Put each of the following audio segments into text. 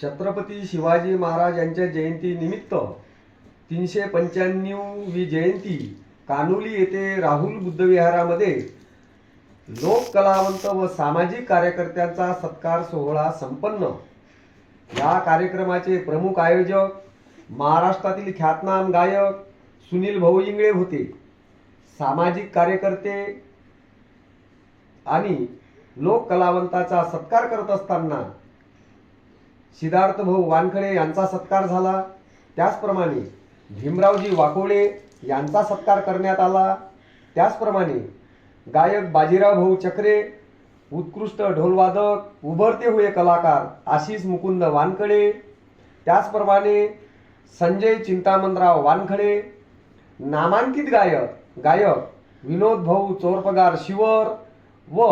छत्रपती शिवाजी महाराज यांच्या जयंतीनिमित्त 395वी जयंती कानोली येथे राहुल बुद्धविहारामध्ये लोक कलावंत व सामाजिक कार्यकर्त्यांचा सत्कार सोहळा संपन्न। या कार्यक्रमाचे प्रमुख आयोजक महाराष्ट्रातील ख्यातनाम गायक सुनील भाऊ इंगळे होते। सामाजिक कार्यकर्ते आणि लोक कलावंताचा सत्कार करत असताना सिद्धार्थ भाऊ वानखडे यांचा सत्कार झाला। त्याचप्रमाणे भीमरावजी वाकोळे यांचा सत्कार करण्यात आला। त्याचप्रमाणे गायक बाजीराव भाऊ चक्रे, उत्कृष्ट ढोलवादक उभरते हुए कलाकार आशिष मुकुंद वानखडे, त्याचप्रमाणे संजय चिंतामणराव वानखडे, नामांकित गायक विनोद भाऊ चोरपगार शिवर व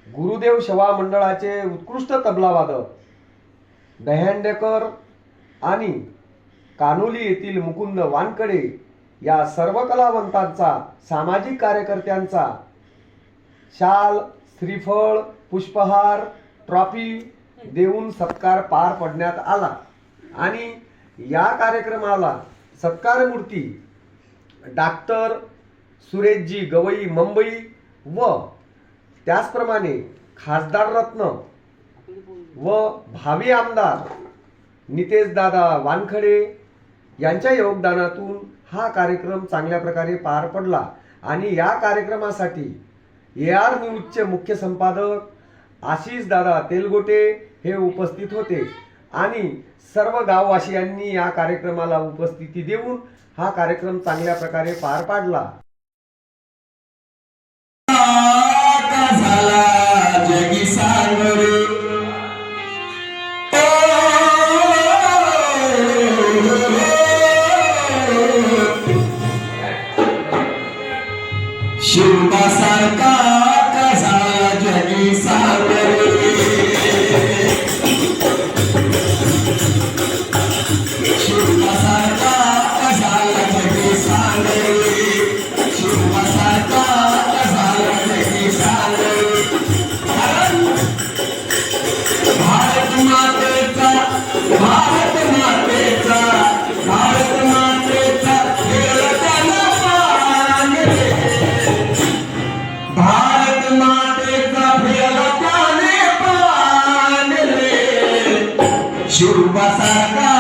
गुरुदेव सेवा मंडळाचे उत्कृष्ट तबलावादक दह्यांडेकर आणि कानोली येथील मुकुंद वानखडे या सर्व कलावंतांचा, सामाजिक कार्यकर्त्यांचा शाल, श्रीफळ, पुष्पहार, ट्रॉफी देऊन सत्कार पार पडण्यात आला। आणि या कार्यक्रमाला सत्कारमूर्ती डॉक्टर सुरेशजी गवई मुंबई व त्याचप्रमाणे खासदार रत्न व भावी आमदार नितेश दादा वानखडे यांच्या योगदानातून हा कार्यक्रम चांगल्या प्रकारे पार पडला। आणि या कार्यक्रमासाठी AR न्यूजचे मुख्य संपादक आशिष दादा तेलगोटे हे उपस्थित होते आणि सर्व गाववासियांनी या कार्यक्रमाला उपस्थिती देऊन हा कार्यक्रम चांगल्या प्रकारे पार पाडला। शिवबासारखा कसा जगी सागरे, शिवबासारखा कसा जगी सागरे, शिवबासारखा कसा जगी सागरे। भारत मातेचा, भारत मातेचा, भारत मातेचा भारत मातेचा फिरला त्याने पान रे, शिवबासारखा